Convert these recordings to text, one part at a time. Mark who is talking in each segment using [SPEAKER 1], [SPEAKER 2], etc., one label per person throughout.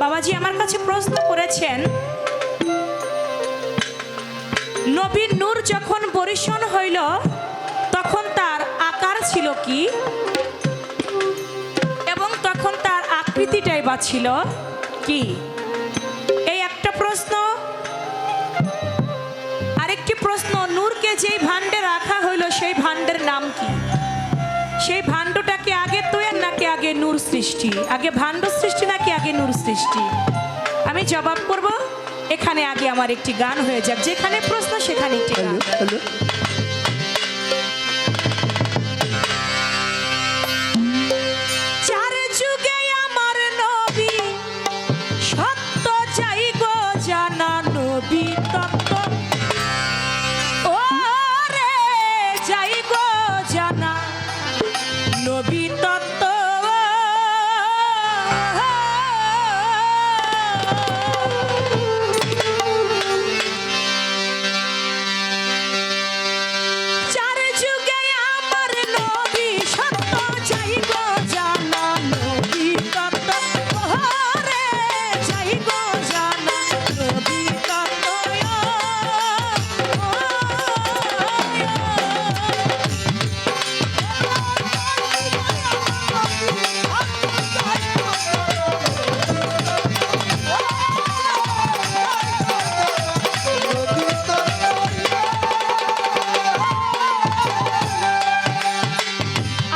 [SPEAKER 1] বাবাজি আমার কাছে প্রশ্ন করেছেন, নবীর নূর যখন বরিশন হইল তখন তার আকার ছিল কি এবং তখন তার আকৃতিটাই বা ছিল কি? এই একটা প্রশ্ন। আরেকটি প্রশ্ন, নূরকে যেই ভাণ্ডে রাখা হইল সেই ভাণ্ডের নাম কি? সেই ভাণ্ডটাকে আগে তৈরি নাকি আগে নূর সৃষ্টি? আগে ভাণ্ড সৃষ্টি নাকি আগে নূর সৃষ্টি? আমি জবাব করব, এখানে আগে আমার একটি গান হয়ে যাক। যেখানে প্রশ্ন সেখানে একটি গান। চার যুগে আমার নবী সত্য চাই গো জানা, নবী তত্ত্ব ও রে যাই গো জানা, নবী তত্ত্ব চার যুগে আমার নবী সত্য চাই গো জানা, নবী তত্ত্ব ও রে যাই গো জানা, নবী তত্ত্ব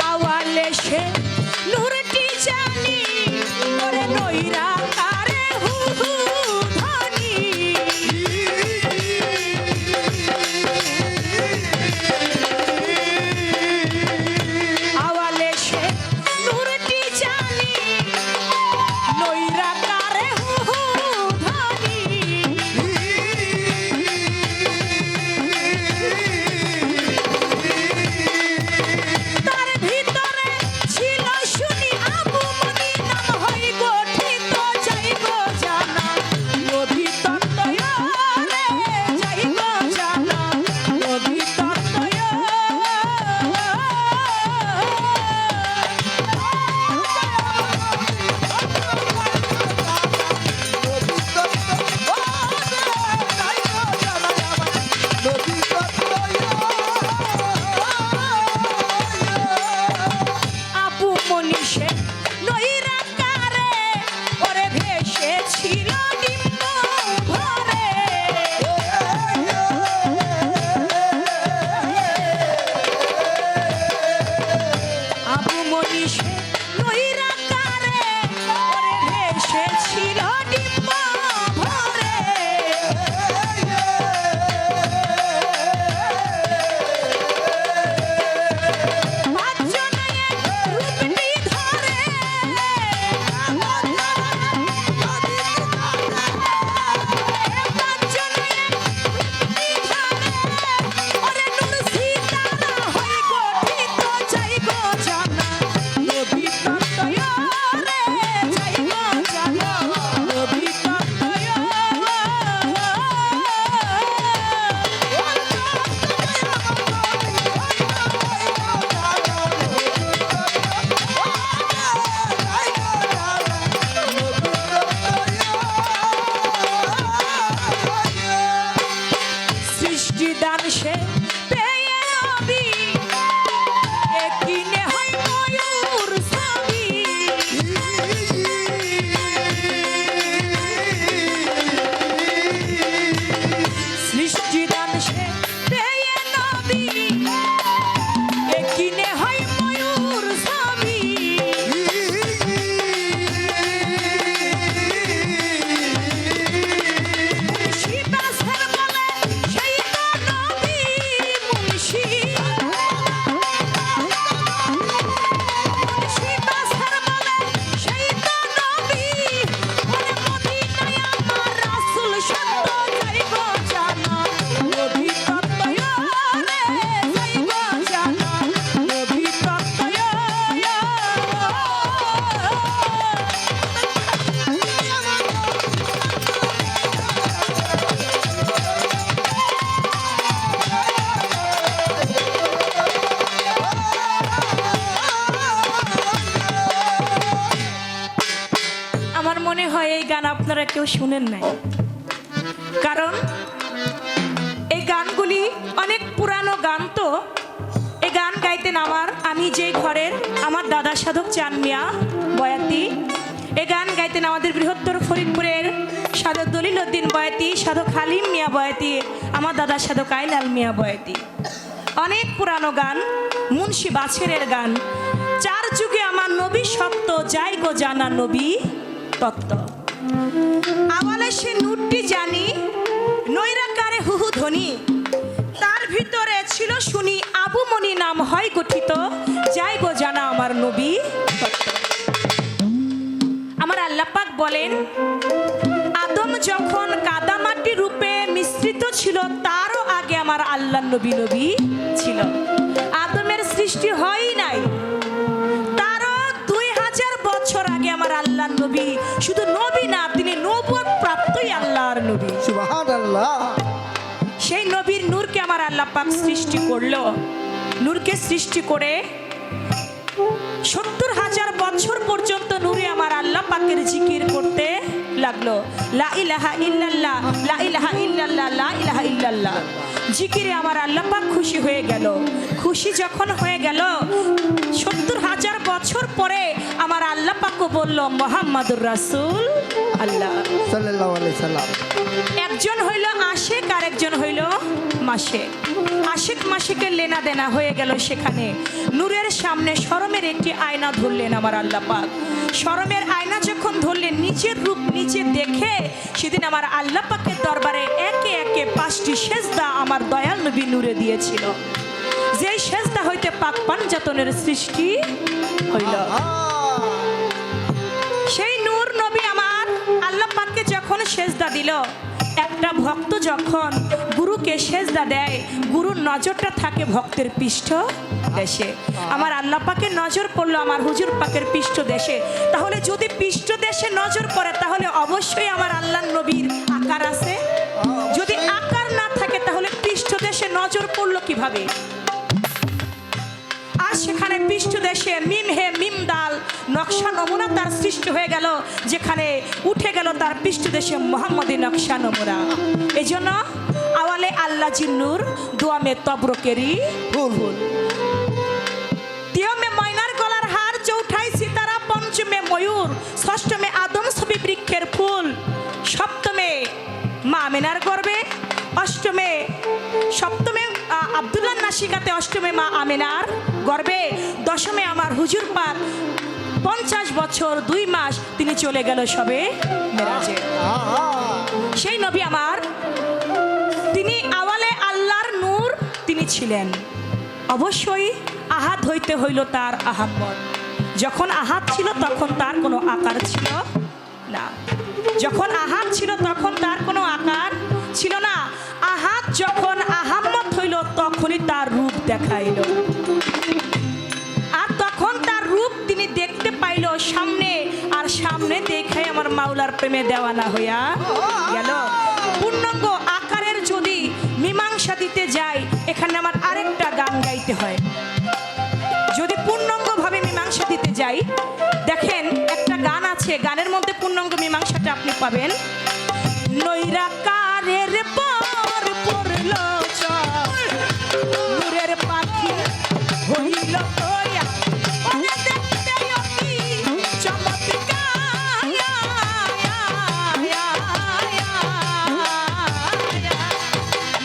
[SPEAKER 1] আওয়ালে সে নূরটি জানি ওরে নইরা কারে হু হু ধ্বনি, আওয়ালে সে নূরটি জানি নইরা কারে হু হু ধ্বনি, তার ভিতরে ছিল শুনি আবু মনি নাম হই গঠিত মনে হয় এই গান আপনারা কেউ শুনেন নাই, কারণ এই গানগুলি অনেক পুরানো গান। তো এই গান গাইতেন আমি যে ঘরের আমার দাদা সাধক চান মিয়া বয়াতি। এই গান গাইতেন আমাদের বৃহত্তর ফরিদপুরের সাধক দলিল উদ্দিন বয়াতি, সাধক হালিম মিয়া বয়াতি, আমার দাদা সাধক আইলাল মিয়া বয়াতি। অনেক পুরানো গান, মুন্সি বাছেরের গান। চার যুগে আমার নবী সত্য, যাই গো জানা নবী তত্ত্ব। আওয়ালে সে নূরটি জানি, নৈরাকারে হুহু ধ্বনি। তার ভিতরে ছিল শুনি, আবু মনি নাম হয় গঠিত, যাই গো জানা আমার নবী তত্ত্ব। আমার আল্লাহ পাক বলেন, আদম যখন কাদামাটি রূপে মিশ্রিত ছিল, তারও আগে আমার আল্লাহ নবী ছিল। আদমের সৃষ্টি হয় নাই, তারও 2000 বছর আগে আমার আল্লাহ নবী। শুধু নবী না, তিনি নবুয়ত প্রাপ্তই আল্লাহর নবী।
[SPEAKER 2] সুবহানাল্লাহ।
[SPEAKER 1] সেই নবীর নূরকে আমার আল্লাহ পাক সৃষ্টি করলো। নূরকে সৃষ্টি করে 70,000 বছর পর্যন্ত নূরে আমার আল্লাহ পাকের জিকির করতে লাগলো। লা ইলাহা ইল্লাল্লাহ, লা ইলাহা ইল্লাল্লাহ, লা ইলাহা ইল্লাল্লাহ। জিকিরে আমার আল্লাহ পাক খুশি হয়ে গেল। খুশি যখন হয়ে গেল, 70,000 বছর পরে আমার আল্লাহ পাকও বলল, মুহাম্মাদুর রাসূল আল্লাহ
[SPEAKER 2] সাল্লাল্লাহু আলাইহি সাল্লাম।
[SPEAKER 1] একজন হইল আশিক আর একজন হইল মাশিক। আশিক মাশিকের লেনা দেনা হয়ে গেল। সেখানে নূরের সামনে শরমের একটি আয়না ধরলেন আমার আল্লাহ পাক। শরমের আয়না যখন ধরলেন, নিজের রূপ নিজে দেখে সেদিন আমার আল্লাহ পাকের দরবারে একে একে 5টি সেজদা আমার দয়াল নবী নূরে দিয়েছিল। যেই সেজদা হইতে পাক পাঞ্জাতনের সৃষ্টি হইল। সেই নূর নবী আমার আল্লাহ পাককে যখন সেজদা দিল, একটা ভক্ত যখন গুরুকে সেজদা দেয়, গুরুর নজরটা থাকে ভক্তের পৃষ্ঠ দেশে। আমার আল্লাহ পাকের নজর পড়লো আমার হুজুর পাকের পৃষ্ঠ দেশে। তাহলে যদি পৃষ্ঠ দেশে নজর পড়ে, তাহলে অবশ্যই আমার আল্লাহ নবীর আকার আছে। যদি আকার না থাকে, তাহলে পৃষ্ঠ দেশে নজর পড়লো কিভাবে? আর সেখানে পৃষ্ঠ দেশে মিম হে মিম দাল নকশা নমুনা তার সৃষ্টি হয়ে গেল, যেখানে উঠে গেল তার পৃষ্ঠ দেশে মোহাম্মদী নকশা নমুনা। এই জন্য আওয়ালে আল্লাহ জিন্নুর, দোয়া মে তবরকেরি ফুল। তিয়মে ময়নার গলার হার, চৌঠাই সিতারা, পঞ্চমে ময়ূর, ষষ্ঠমে আদম ছবি বৃক্ষের ফুল, সপ্তমে মা আমেনার গর্বে, সপ্তমে আব্দুল্লাহ নাসিকাতে, অষ্টমে মা আমেনার গর্বে, দশমে আমার হুজুর পাক 50 বছর 2 মাস তিনি চলে গেল সবে মেরাজে। সেই নবী আমার, তিনি আওয়ালে আল্লাহর নূর তিনি ছিলেন। অবশ্যই আহাদ হইতে হইল তার আহাম্মদ। যখন আহাদ ছিল, তখন তার কোনো আকার ছিল না। যখন আহাদ ছিল, তখন তার কোনো আকার ছিল না। আহাদ যখন আহাম্মদ হইল, তখনই তার রূপ দেখাইল। আর তখন তার রূপ তিনি দেখতে পাইল সামনে। আর সামনে দেখে আমার মাওলার প্রেমে দেওয়ানা হইয়া গেল। পূর্ণাঙ্গ আকারের যদি মীমাংসা দিতে যাই, এখানে আমার আরেকটা গান গাইতে হয়। যদি পূর্ণাঙ্গভাবে মীমাংসা দিতে যাই, দেখেন একটা গান আছে, গানের মধ্যে পূর্ণাঙ্গ মীমাংসাটা আপনি পাবেন। নৈরাকারের পর পড়ল চর, নূরের পাখি হইল ওয়া, ওরে দেখতে অতি চমৎকার।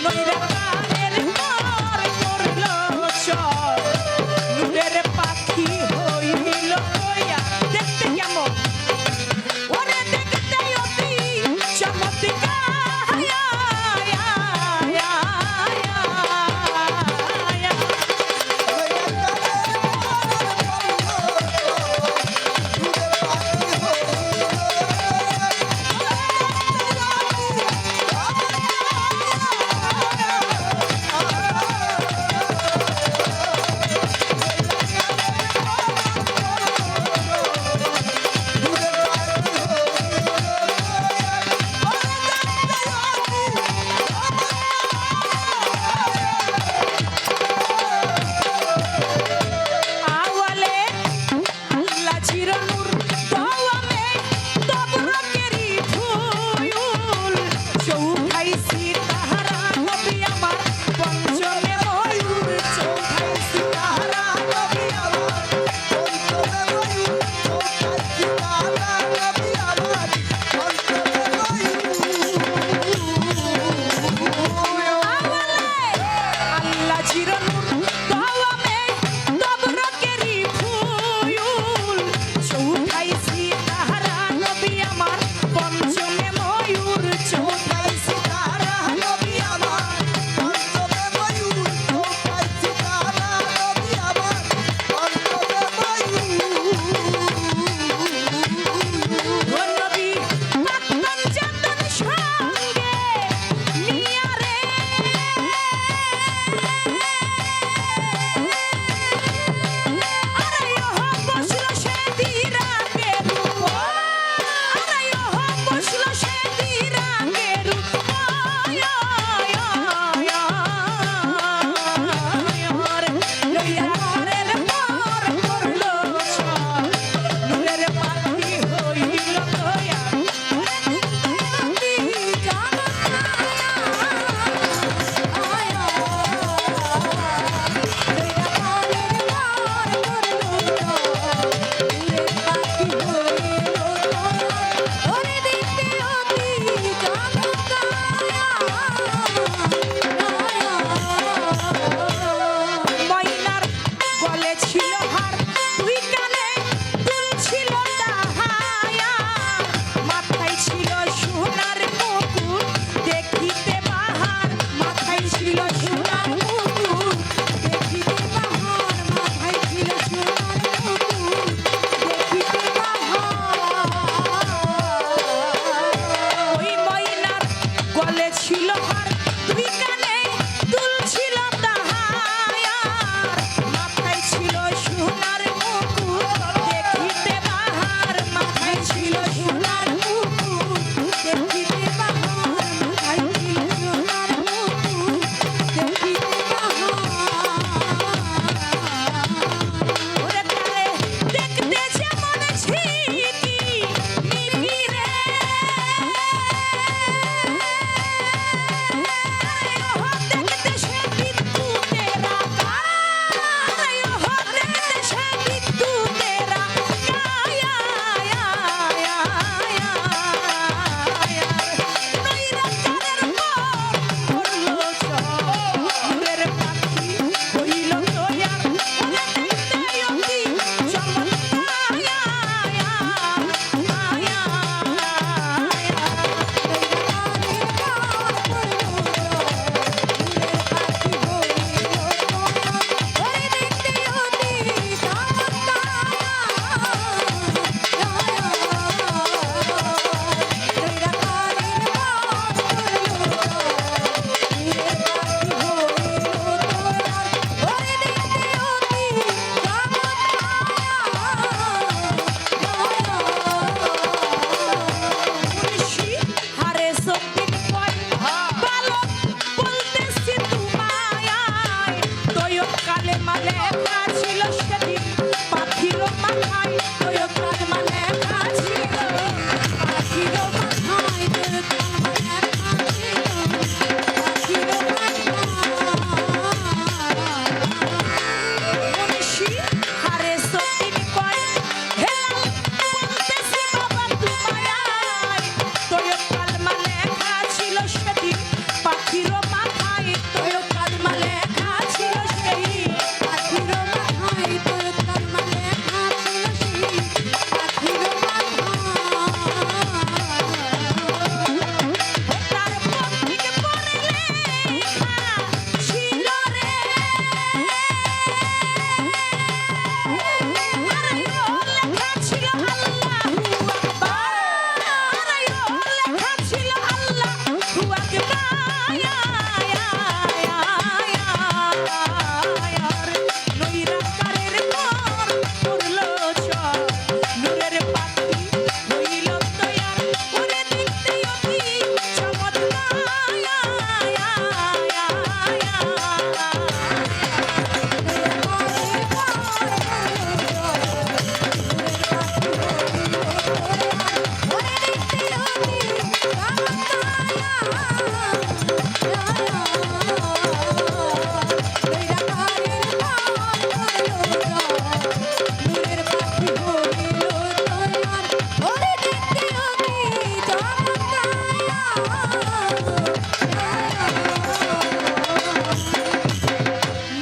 [SPEAKER 1] নৈরাকারের পর পড়ল চর, নূরের পাখি হইল ওয়া, দেখতে কেমন, ওরে দেখতে অতি চমৎকার।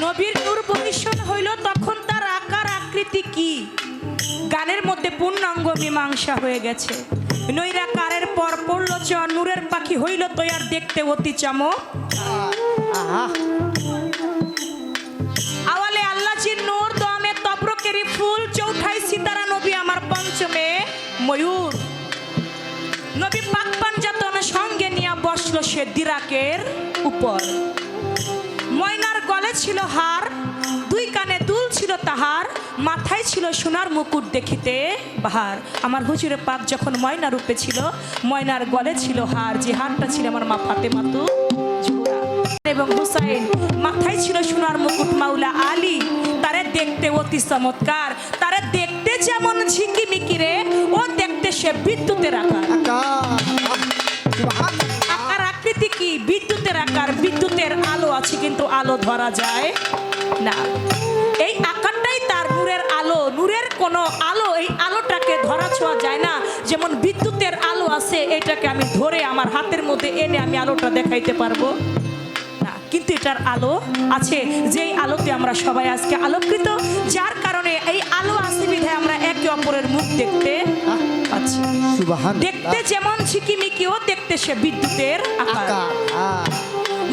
[SPEAKER 1] নবীর নূর বহিষ্ণ হইল তখন তার আকার আকৃতি কি গানের মধ্যে পূর্ণাঙ্গ মীমাংসা হয়ে গেছে। নৈরাকারের পর পড়ল চ নূরের পাখি হইল তৈয়ার দেখতে অতি চমক।
[SPEAKER 2] আহা
[SPEAKER 1] আওয়ালে আল্লাহজির নূর দমে তবরকেরি ফুল চৌঠাই সিতারা নবী আমার পঞ্চমে ময়ূর। নবী পাক পাঞ্জাতন সঙ্গে নিয়ে বসলো সে দিরাকের উপর। ময়নার গলে ছিল হার, দুই কানে দুল ছিল তাহার, মাথায় ছিল সোনার মুকুট দেখিতে বাহার। আমার হুজুরে পাক যখন ময়না রূপে ছিল, ময়নার গলে ছিল হার, যে হারটা ছিল আমার মা ফাতেমা তো জোহরা এবং হুসাইন। মাথায় ছিল সোনার মুকুট মাওলা আলী, তারে দেখতে অতি চমৎকার, তারে দেখতে যেমন ঝিকিমিকি রে, ও দেখতে সে বিদ্যুতের আকার। আকার আকৃতি কি? বিদ্যুতের আকার, বিদ্যুতের আলো আছে কিন্তু আলো ধরা যায় না। এই আকারটাই তার নূরের আলো, নূরের কোনো আলো এই আলোটাকে ধরা ছোঁয়া যায় না। যেমন বিদ্যুতের আলো আছে, এটাকে আমি ধরে আমার হাতের মধ্যে এনে আমি আলোটা দেখাইতে পারবো না, কিন্তু এটার আলো আছে, যেই আলোতে আমরা সবাই আজকে আলোকৃত, যার কারণে এই আলো আছে বিধায় আমরা একে অপরের মুখ দেখতে পাচ্ছি। দেখতে যেমন ঝিকিমিকি, ও দেখতে সে বিদ্যুতের আকার।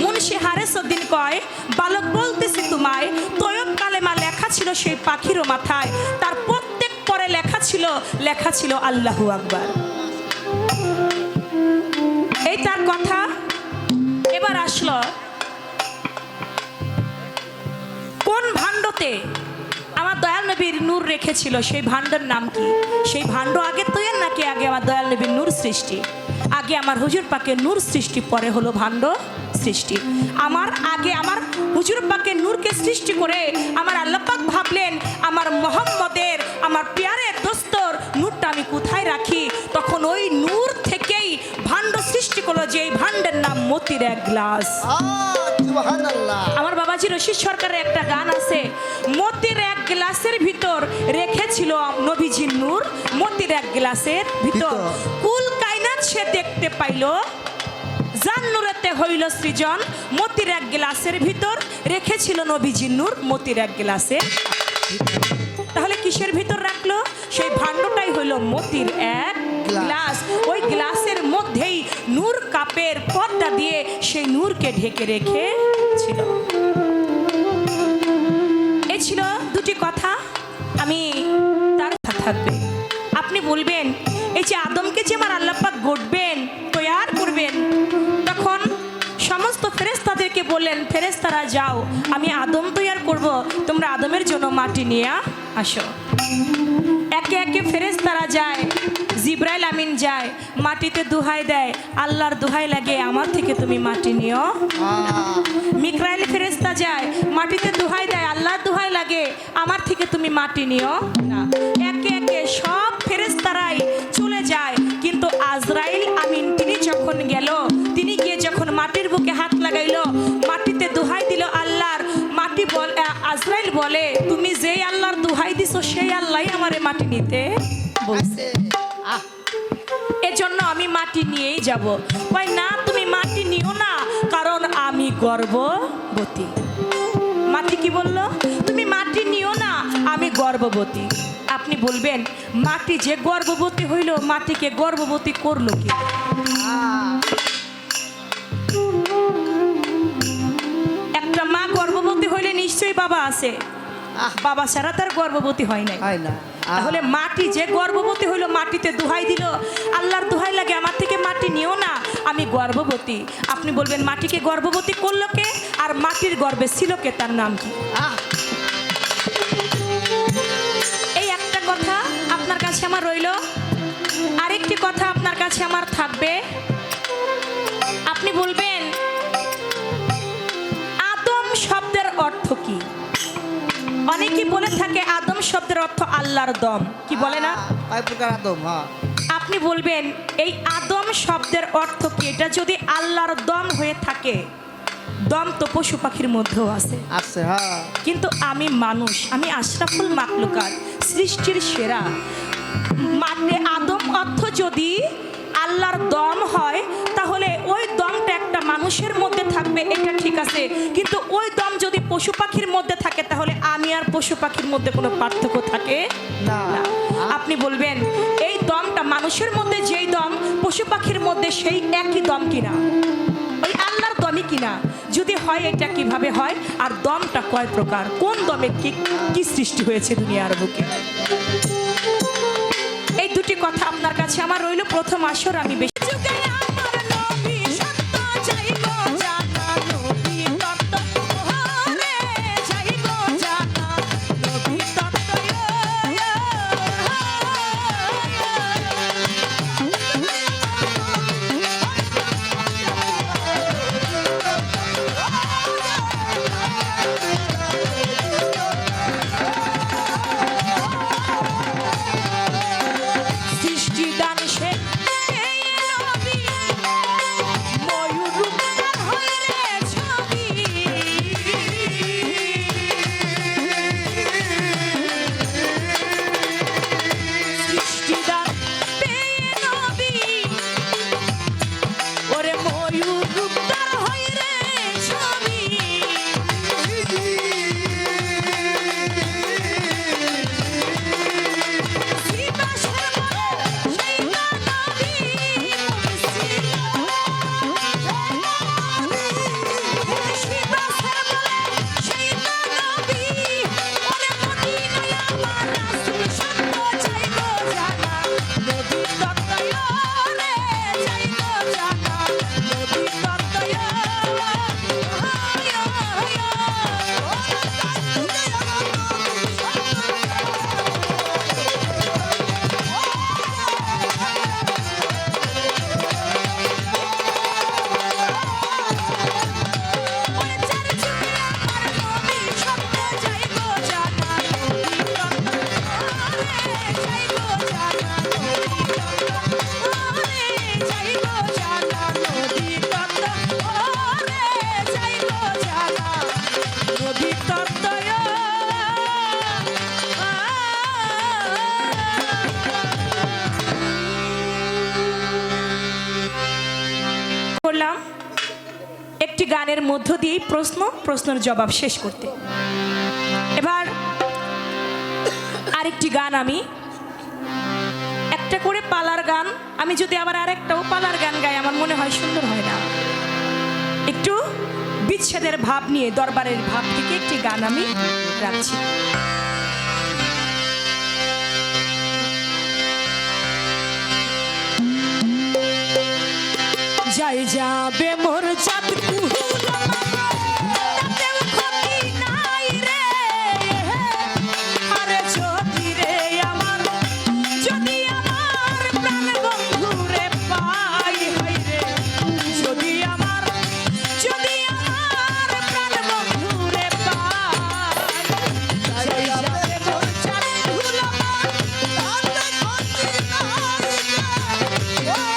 [SPEAKER 1] মুন্সি হারেসউদ্দিন কয়, বালক বলতেছি তোমায়, তৈয়ব কালেমা লেখা ছিল সেই পাখিরও মাথায়, তার প্রত্যেক পরে লেখা ছিল আল্লাহু আকবার। এই তার কথা। এবার আসলো কোন ভাণ্ডতে আমার দয়াল নবীর নূর রেখেছিল, সেই ভাণ্ডের নাম কি? সেই ভাণ্ড আগে তৈয়ার নাকি আগে আমার দয়াল নবীর নূর সৃষ্টি? আগে আমার হুজুর পাকের নূর সৃষ্টি, পরে হলো ভাণ্ড সৃষ্টি। আমার আগে আমার হুজুর পাকের নূরকে সৃষ্টি করে আমার আল্লাহ পাক ভাবলেন আমার মোহাম্মদের, আমার পিয়ারের দোস্তর নূরটা আমি কোথায় রাখি? তখন ওই নূর থেকেই ভাণ্ড সৃষ্টি করলো, যে এই ভাণ্ডের নাম মতির এক গ্লাস। আমার বাবাজি রশিদ সরকারের একটা গান আছে, মতির এক গ্লাসের ভিতর রেখেছিল নবীজির নূর, মতির এক গ্লাসের ভিতর কুল কায়নাত সে দেখতে পাইল, জান নূরেতে হইল সৃজন, মতির এক গ্লাসের ভিতর রেখেছিল নবীজির নূর, মতির এক গ্লাসের। তাহলে কিসের ভিতর রাখলো? সেই ভাণ্ডটাই হইল মতির এক গ্লাস। ওই গ্লাসের মধ্যেই নূর কাপের পর্দা দিয়ে সেই নূরকে ঢেকে রেখেছিল। এই ছিল দুটি কথা, আমি তার থাকবে। আপনি বলবেন এই যে আদমকে যে আমার আল্লাহ পাক গড়বেন, তৈয়ার করবেন, তখন সমস্ত ফেরেশতাদেরকে বললেন, ফেরেশতারা যাও, আমি আদম তৈয়ার করব, তোমরা আদমের জন্য মাটি নিয়ে আসো। একে একে ফেরেশতারা যায়, জিব্রাইল আমিন যায়, মাটিতে দুহাই দেয়, আল্লাহর দুহাই লাগে আমার থেকে তুমি মাটি নিও। মিকরাইল ফেরেশতা যায়, মাটিতে দুহাই দেয়, আল্লাহর দুহাই লাগে আমার থেকে তুমি মাটি নিও না। একে একে সব ফেরেশতারাই চলে যায়, কিন্তু আজরাইল আমিন তিনি যখন গেল, তিনি গিয়ে যখন মাটির বুকে হাত লাগাইল, মাটিতে দুহাই দিল আল্লাহর, মাটি আজরাইল বলে, তুমি যেই আল্লাহর দুহাই দিছো সেই আল্লাহই আমারে মাটি নিতে বলছে, এজন্য আমি মাটি নিয়েই যাব। কয় না, তুমি মাটি নিও না, কারণ আমি গর্ভবতী। মাটি কি বলল? তুমি মাটি নিও না, আমি গর্ভবতী। আপনি বলবেন মাটি যে গর্ভবতী হইল, মাটিকে গর্ভবতী করলো কি? একটা মা গর্ভবতী হইলে নিশ্চয়ই বাবা আছে, বাবা ছাড়া তার গর্ভবতী হয় নাই। তাহলে মাটি যে গর্ভবতী হইল, মাটিতে দুহাই দিল, আল্লাহর দুহাই লাগে আমার থেকে মাটি নিও না, আমি গর্ভবতী। আপনি বলবেন মাটিকে গর্ভবতী করলো কে? আর মাটির গর্ভে ছিল কে? তার নাম কি? এই একটা কথা আপনার কাছে আমার রইল। আরেকটি কথা আপনার কাছে আমার থাকবে। আপনি বলবেন আদম শব্দের অর্থ কি? অনেকেই বলে থাকে আদম শব্দের অর্থ আল্লাহর দম, কি বলে না?
[SPEAKER 2] আদম,
[SPEAKER 1] আপনি আপনি বলবেন এই আদম শব্দের অর্থ কি? এটা যদি আল্লাহর দম হয়ে থাকে, দম তো পশু পাখির মধ্যেও আছে,
[SPEAKER 2] আছে হ্যাঁ।
[SPEAKER 1] কিন্তু আমি মানুষ, আমি আশরাফুল মাখলুকাত, সৃষ্টির সেরা। মানে আদম অর্থ যদি আল্লাহর দম হয়, তাহলে ওই দমটা একটা মানুষের মধ্যে থাকবে, এটা ঠিক আছে, কিন্তু ওই দম যদি পশু পাখির মধ্যে থাকে, তাহলে আমি আর পশু পাখির মধ্যে কোনো পার্থক্য থাকে
[SPEAKER 2] না।
[SPEAKER 1] না। আপনি বলবেন এই দমটা মানুষের মধ্যে যেই দম, পশু পাখির মধ্যে সেই একই দম কিনা, ওই আল্লাহর দমই কিনা? যদি হয় এটা কিভাবে হয়, আর দমটা কয় প্রকার, কোন দমে কি কি সৃষ্টি হয়েছে দুনিয়ার বুকে? এই দুটি কথা আপনার কাছে আমার রইল। প্রথম আসর আমি বেশি একটি গানের মধ্য দিয়ে প্রশ্নের জবাব শেষ করতে। এবার আরেকটি গান, আমি একটা করে পালার গান, আমি যদি আবার আরেকটাও পালার গান গাই, আমার মনে হয় সুন্দর হয় না। একটু বিচ্ছেদের ভাব নিয়ে, দরবারের ভাব থেকে একটি গান আমি রাখছি। যাই যাবে মোর চাঁদ কুহুলা, তাতেও ক্ষতি নাই রে। আরে যদি রে আমার, যদি আমার প্রাণ বন্ধুরে পাই, হাই রে, যদি আমার প্রাণ বন্ধুরে পাই, যাই যাবে মোর চাঁদ কুহুলা, তাতে ক্ষতি নাই রে।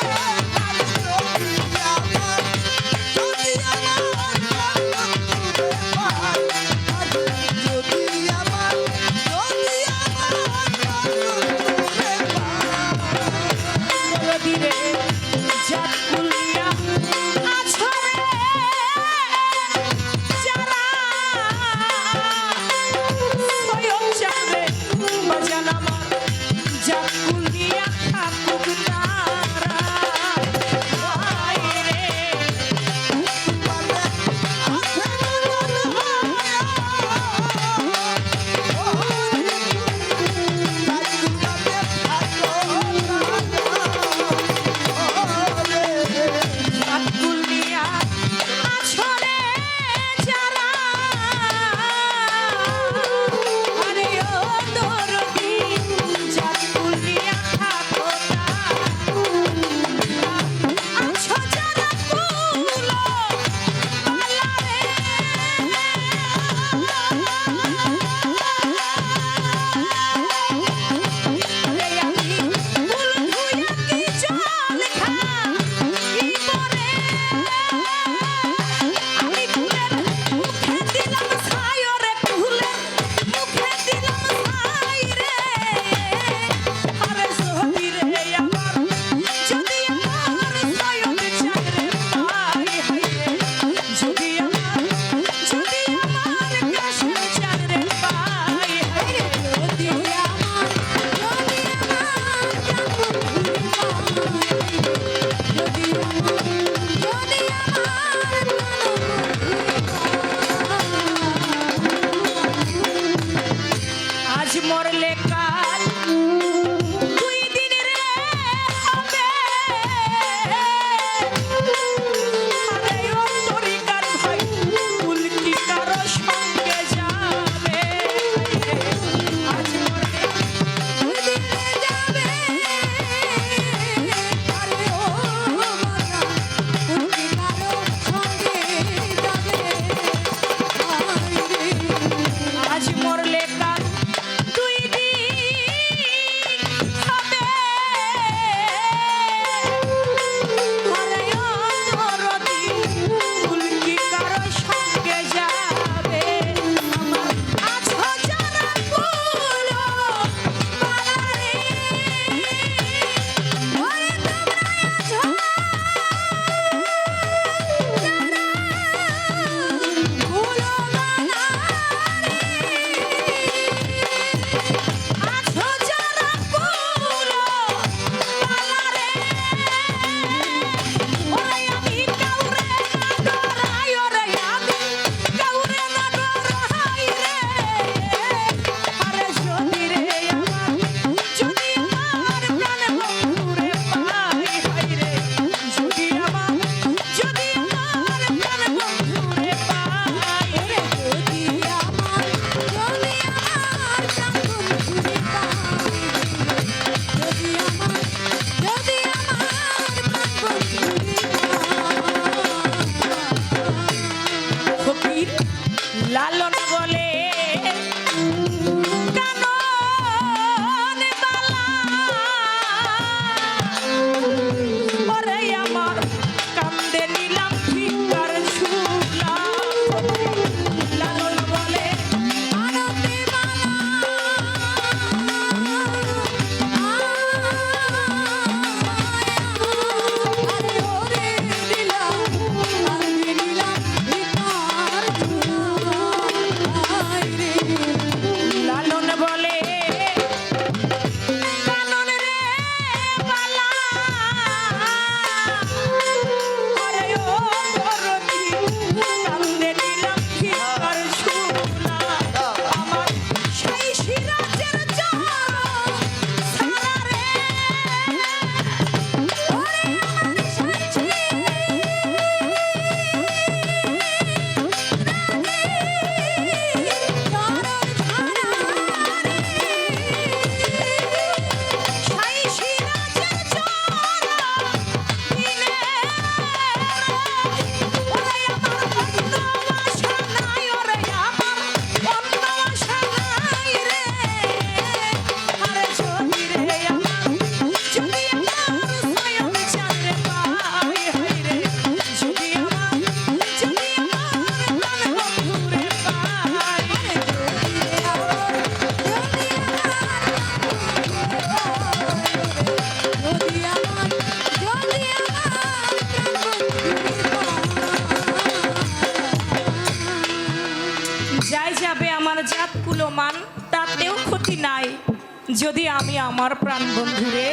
[SPEAKER 1] যদি আমি আমার প্রাণ বন্ধুরে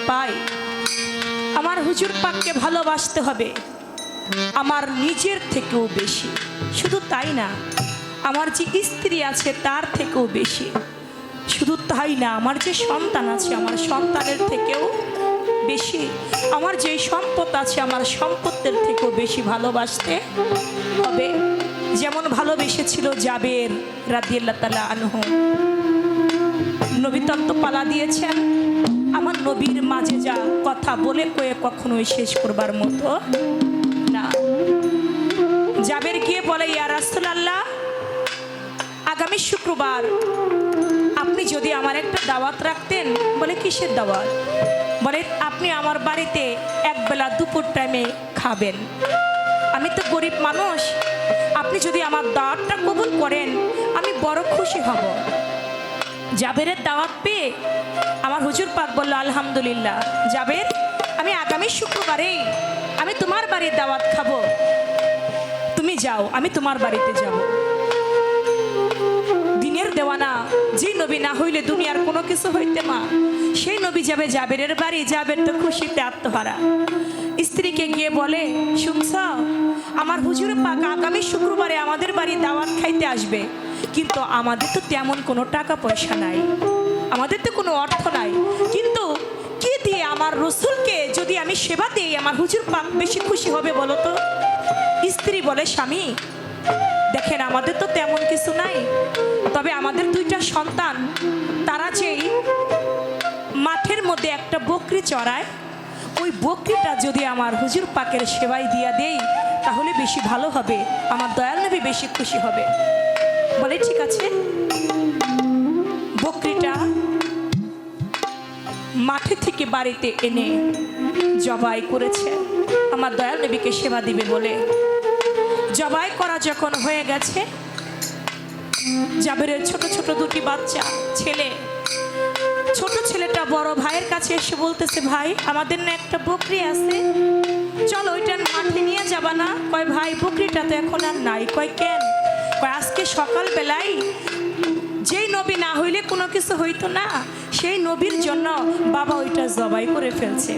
[SPEAKER 1] পাই, আমার হুজুর পাককে ভালোবাসতে হবে আমার নিজের থেকেও বেশি। শুধু তাই না, আমার যে স্ত্রী আছে তার থেকেও বেশি। শুধু তাই না, আমার যে সন্তান আছে আমার সন্তানের থেকেও বেশি। আমার যে সম্পদ আছে আমার সম্পদের থেকেও বেশি ভালোবাসতে হবে। যেমন ভালোবেসেছিল জাবের রাদিয়াল্লাহু তাআলা আনহু। নবী তত্ত্ব পালা দিয়েছেন, আমার নবীর মাঝে যা কথা বলে কয়ে কখনোই শেষ করবার মতো না। জাবের গিয়ে বলে, ইয়া রাসূলুল্লাহ, আগামী শুক্রবার আপনি যদি আমার একটা দাওয়াত রাখতেন। বলে, কিসের দাওয়াত? বলে, আপনি আমার বাড়িতে একবেলা দুপুর টাইমে খাবেন। আমি তো গরিব মানুষ, আপনি যদি আমার দাওয়াতটা কবুল করেন আমি বড় খুশি হব। জাবেরের দাওয়াত পেয়ে আমার হুজুর পাক বলল, আলহামদুলিল্লাহ জাবের, আমি আগামী শুক্রবারেই আমি তোমার বাড়ির দাওয়াত খাবো, তুমি যাও, আমি তোমার বাড়িতে যাব। দিনের দেওয়ানা যে নবী না হইলে দুনিয়ার কোনো কিছু হইতে মা, সেই নবী যাবে জাবেরের বাড়ি। জাবের তো খুশিতে আত্মহারা। স্ত্রীকে গিয়ে বলে, শুনছ, আমার হুজুর পাক আগামী শুক্রবারে আমাদের বাড়ি দাওয়াত খাইতে আসবে, কিন্তু আমাদের তো তেমন কোনো টাকা পয়সা নাই, আমাদের তো কোনো অর্থ নাই, কিন্তু কি দিয়ে আমার রসুলকে যদি আমি সেবা দিই আমার হুজুর পাক বেশি খুশি হবে বলো তো? স্ত্রী বলে, স্বামী দেখেন, আমাদের তো তেমন কিছু নাই, তবে আমাদের দুইটা সন্তান, তারা যেই মাঠের মধ্যে একটা বকরি চড়ায়, ওই বকরিটা যদি আমার হুজুর পাকের সেবায় দিয়া দেই তাহলে বেশি ভালো হবে, আমার দয়াল নবী বেশি খুশি হবে। বলে, ঠিক আছে। বকরিটা মাঠে থেকে বাড়িতে এনে জবাই করেছে আমার দয়াল নবীকে সেবা দিবে বলে। জবাই করা যখন হয়ে গেছে, জাবেরের ছোট ছোট দুটি বাচ্চা ছেলে, ছোট ছেলেটা বড় ভাইয়ের কাছে এসে বলতেছে, ভাই আমাদের না একটা বকরি আছে, চলো ওইটা মাঠে নিয়ে যাবা না? কয়, ভাই বকরিটা তো এখন আর নাই। কয়, কেন? কয়, আজকে সকাল বেলায় যেই নবী না হইলে কোনো কিছু হইতো না, সেই নবীর জন্য বাবা ওইটা জবাই করে ফেলছে।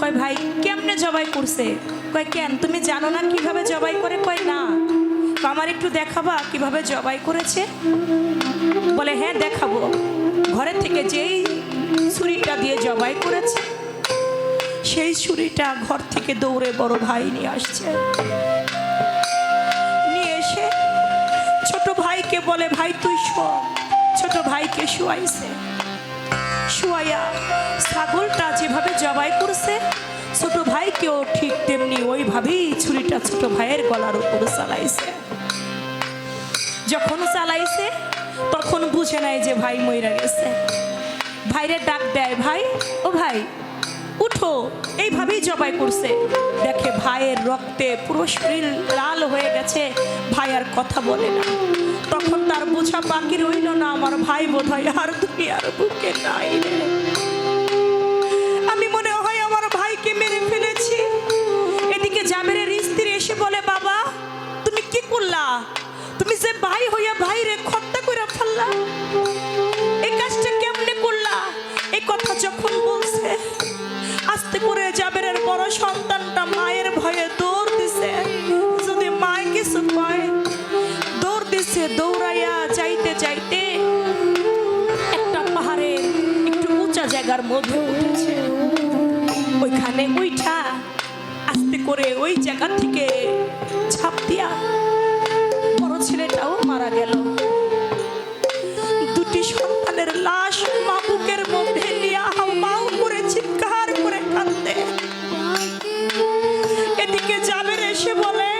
[SPEAKER 1] কয়, ভাই কেমনে জবাই করছে? কয়, কেন তুমি জানো না কিভাবে জবাই করে? কয়, না। আমার একটু দেখাবা কিভাবে জবাই করেছে? বলে, হ্যাঁ দেখাবো। ঘরে থেকে যেই ছুরিটা দিয়ে জবাই করেছে সেই ছুরিটা ঘর থেকে দৌড়ে বড় ভাই নিয়ে আসছে। নিয়ে এসে ছোট ভাইকে বলে, ভাই তুই শো। ছোট ভাইকে শুয়াইছে। শুয়াইয়া ছাগলটা যেভাবে জবাই করছে ছোট ভাইকেও ঠিক তেমনি ওইভাবেই ছুরিটা ছোট ভাইয়ের গলার উপর চালাইছে। যখন চালাইছে তখন বুঝে নাই যে ভাই মইরা গেছে। ভাইরে ডাক দেয়, ভাই ও ভাই উঠো, এইভাবেই জবাই করছে। দেখে ভাইয়ের রক্তে পুরো শরীর লাল হয়ে গেছে, ভাই আর কথা বলে না। তখন তার বোঝা বাকি রইল না, আমার ভাই বোধহয় আর দুনিয়ার বুকে নাই রে। আমি মনে হয় আমার ভাইকে মেরে ফেলেছি। এদিকে জাবেরের স্ত্রী এসে বলে, বাবা তুমি কি করলা? তুমি যে ভাই হইয়া ভাইরে হত্যা করে ফেললা, এই কাজটা কেমনে করলা? এই কথা যখন বলছে আস্তে করে জাবেরের বড় সন্তানটা মায়ের ভয়ে দৌড় দিছে, যদি মায় কিছু কয় দৌড় দিছে। দৌড়াইয়া যাইতে যাইতে একটা পাহাড়ের একটু উঁচা জায়গার মধ্যে উঠেছে। ওইখানে উঠা আস্তে করে ওই জায়গা থেকে ঝাঁপ দিয়া বড় ছেলেটাও মারা গেল। দুটি সন্তানের লাশ মা বুকের মধ্যে নিয়ে হাউমাউ করে চিৎকার করে কাঁদতে। এদিকে জাবের এসে বলে,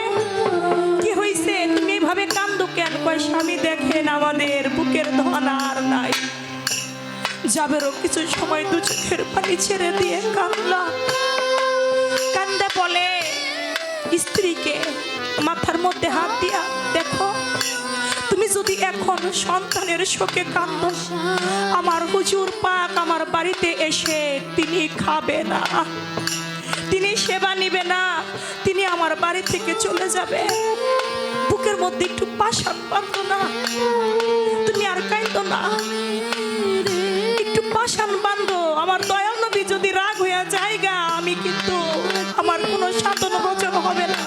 [SPEAKER 1] কি হইছে? তুমি এভাবে কান্দো কেন? কয়, স্বামী দেখেন আমাদের বুকের ধন আর নাই। জাবেরও কিছু সময় দু চোখের পানি ছেড়ে দিয়ে কাঁদলা। কান্দে বলে স্ত্রীকে, মাথার মধ্যে হাত দিয়া, দেখো তুমি যদি এখন সন্তানের শোকে কাঁদো, আমার হুজুর পাক আমার বাড়িতে এসে তিনি খাবে না, তিনি সেবা নিবে না, তিনি আমার বাড়ি থেকে চলে যাবে। বুকের মধ্যে একটু পাশান বাঁধো না, তুমি আর কাঁদো না, একটু পাষাণ বান্ধ আমার দয়াল নবী যদি রাগ হইয়া জায়গা আমি কিন্তু আমার কোনো সাধন বচন হবে না।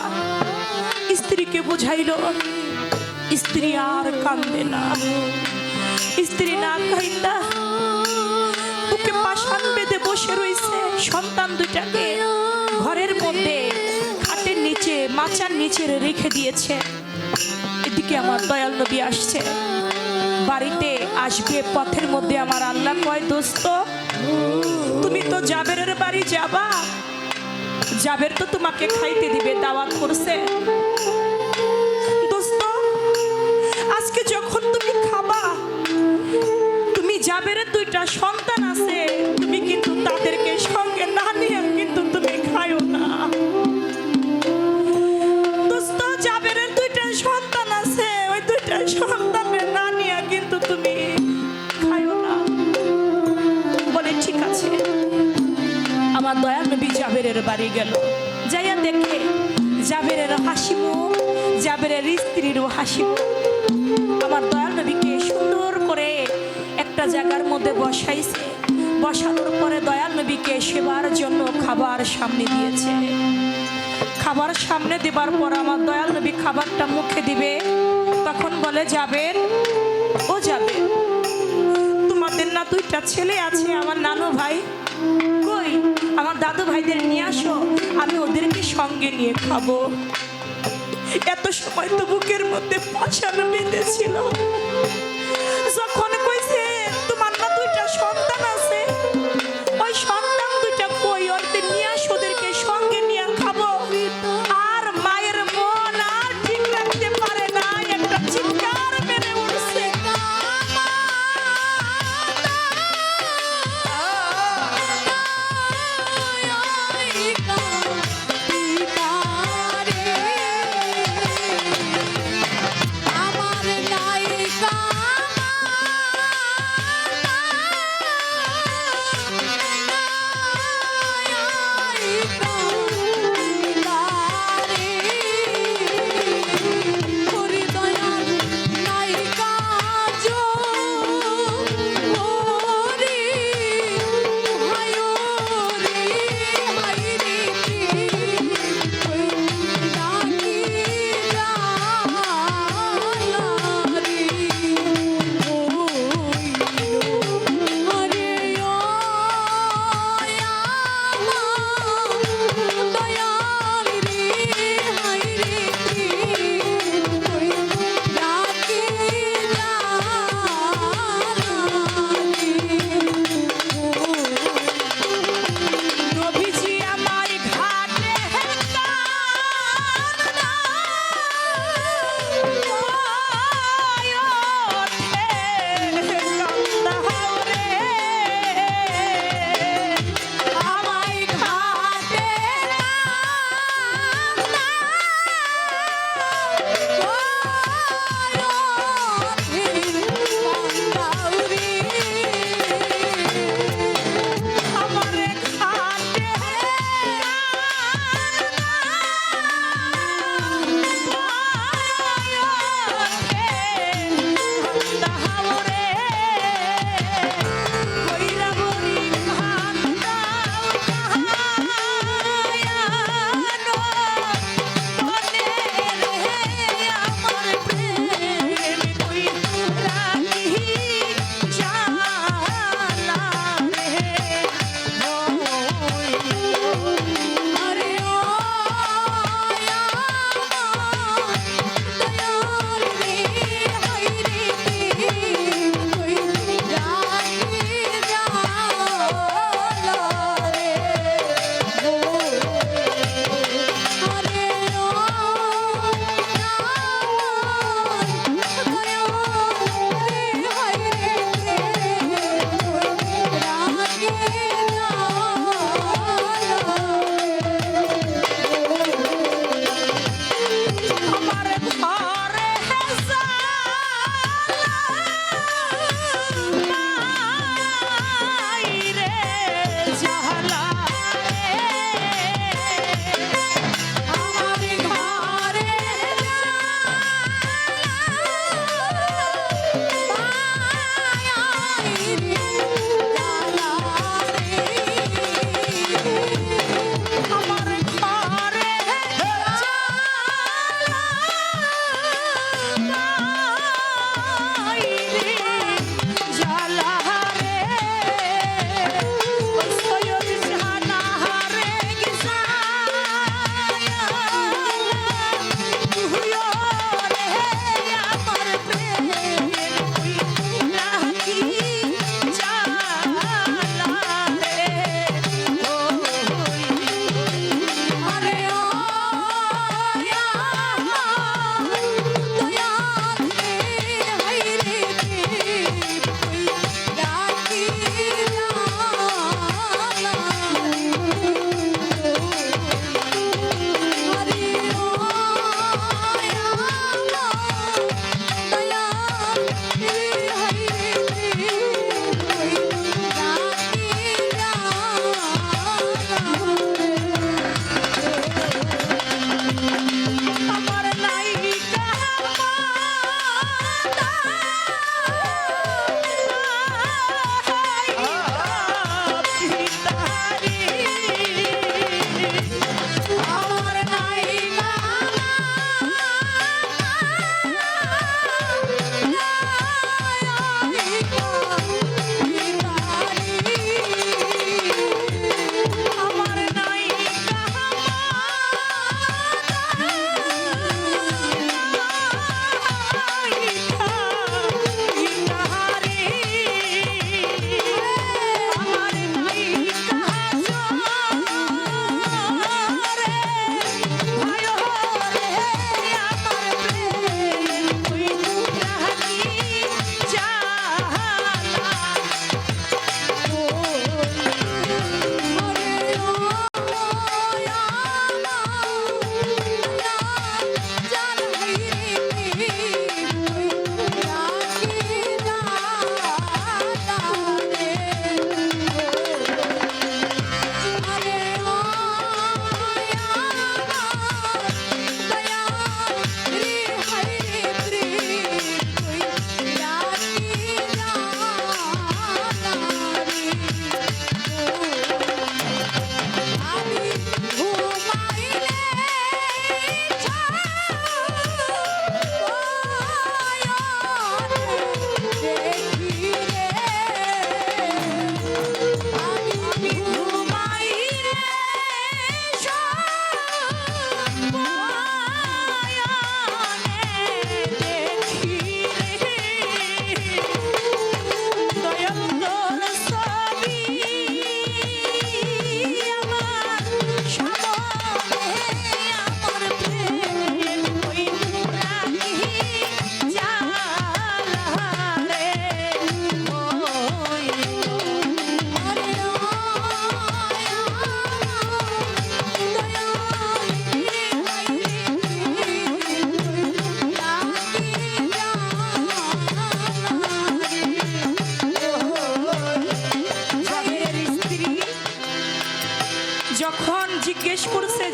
[SPEAKER 1] স্ত্রীকে বুঝাইল, স্ত্রী আর কান্দে না। স্ত্রী না কাইন্দা বুকে পাষাণ বেঁধে বসে রইছে। সন্তান দুইটাকে ঘরের মধ্যে খাটের নিচে মাচার নিচে রেখে দিয়েছে। এদিকে আমার দয়াল নবী আসছে, বাড়িতে আসবে। পথের মধ্যে আমার আল্লাহ কয়, দোস্ত তুমি তো জাবেরের বাড়ি যাবা, জাবের তো তোমাকে খাইতে দিবে, দাওয়াত করছে। দোস্ত আজকে যখন তুমি খাবা, তুমি জাবেরের দুইটা সন্তান আছে, তুমি কিন্তু তাদেরকে সঙ্গে না নিয়ে কিন্তু তুমি খাইও না। দোস্ত জাবেরের দুইটা সন্তান আছে, ওই দুইটা সন্তানের না নিয়ে কিন্তু তুমি খাইও না। বলে ঠিক আছে। আমার দয়াল নবী জাবেরের বাড়ি গেল, যাইয়া দেখে জাবেরের হাসি মুখ, জাবেরের স্ত্রীরও হাসি মুখ। আমার দয়াল নবীকে সুন্দর করে একটা জায়গার মধ্যে বসাইছে। বসানোর পরে দয়াল নবীকে সেবার জন্য খাবার সামনে দিয়েছে। খাবার সামনে দেবার পর আমার দয়াল নবী খাবারটা মুখে দিবে, তখন বলে, জাবের ও জাবের, তোমাদের না দুইটা ছেলে আছে, আমার নানু ভাই কই? আমার দাদু ভাইদের নিয়ে আসো, আমি ওদেরকে সঙ্গে নিয়ে খাবো। এত সময় তো বুকের মধ্যে পাষাণ বেঁধেছিল। যখন কইছে তোমার না দুইটা সন্তান আছে, ওই সন্তান দুইটা কই? ওদের নিয়ে আসো, ওদেরকে সঙ্গে নিয়ে খাবো। আর মায়ের মন আর ঠিক রাখতে পারে না, একটা চিৎকার মেরে উঠছে।
[SPEAKER 3] আমার নায়িকা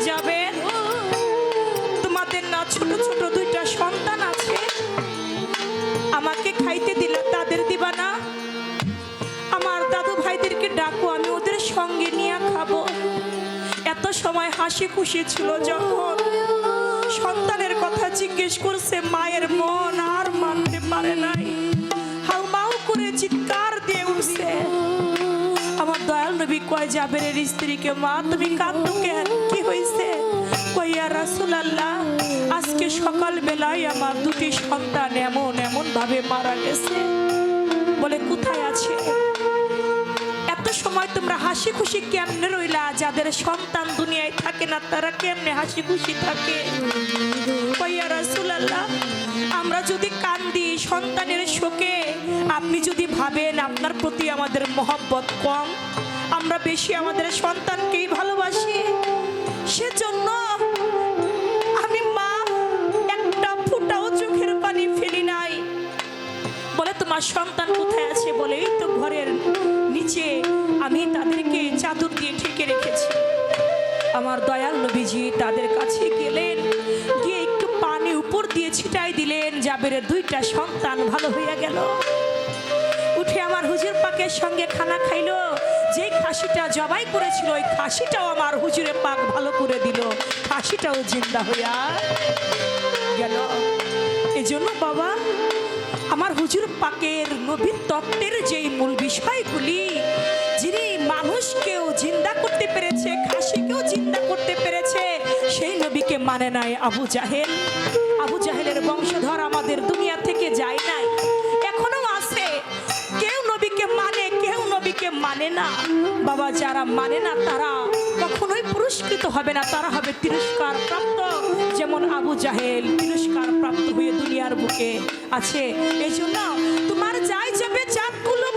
[SPEAKER 1] যাবে, তোমাদের না ছোট ছোট দুইটা সন্তান আছে, আমাকে খাইতে দিলে তাদের দিবা না? আমার দাদু ভাইদেরকে ডাকো, আমি ওদের সঙ্গে নিয়ে খাবো। এত সময় হাসি খুশি ছিল, যখন সন্তানের কথা জিজ্ঞেস করছে মায়ের মন আর মানতে পারে নাই, হাউমাউ করে চিৎকার দিয়ে উঠছে। আমার দয়াল নবী কয় জাবেরের স্ত্রীকে, মা তুমি কাঁদো কেন, কি হয়েছে? কইয়া রাসূলুল্লাহ, আজকে সকাল বেলায় আমার দুটি সন্তান এমন এমন ভাবে মারা গেছে। বলে কোথায় আছে? এত সময় তোমরা হাসি খুশি কেমনে রইলা? যাদের সন্তান দুনিয়ায় থাকে না তারা কেমনে হাসি খুশি থাকে? কইয়া রাসূলুল্লাহ, আমরা যদি কান্দি সন্তানের শোকে, আপনি যদি ভাবেন আপনার প্রতি আমাদের মহব্বত কম, আমরা বেশি আমাদের সন্তানকেই ভালোবাসি, সেজন্য আমি মা একটা ফুটাও চোখের পানি ফেলি নাই। বলে তোমার সন্তান কোথায় আছে? বলে এই তো ঘরের নিচে, আমি তাদেরকে চাদর দিয়ে ঢেকে রেখেছি। আমার দয়াল নবীজি তাদের কাছে গেলেন, গিয়ে একটু পানি উপর দিয়ে ছিটাই দিলেন, জাবেরের দুইটা সন্তান ভালো হইয়া গেল। উঠে আমার হুজুর পাকের সঙ্গে খানা খাইলো। যে খাসিটা জবাই করেছিল ওই খাসিটাও আমার হুজুরে পাক ভালো করে দিল, খাসিটাও জিন্দা হইয়া গেল। এজন্য বাবা, আমার হুজুর পাকের নবীর তত্ত্বের যেই মূল বিষয়গুলি, যিনি মানুষকেও জিন্দা করতে পেরেছে, খাসিকেও জিন্দা করতে পেরেছে, সেই নবীকে মানে নাই আবু জাহেল। আবু জাহেলের বংশধর আমাদের দুনিয়া থেকে যায় নাই, এখনো আছে। কেউ নবীকে মানে, কেউ নবীকে মানে না। বাবা, যারা মানে না তারা কখনোই পুরস্কৃত হবে না, তারা হবে তিরস্কার প্রাপ্ত। যেমন আবু জাহেল তিরস্কার প্রাপ্ত হয়ে দুনিয়ার বুকে আছে। এই জন্য তোমার যাই যাবে জাতগুলো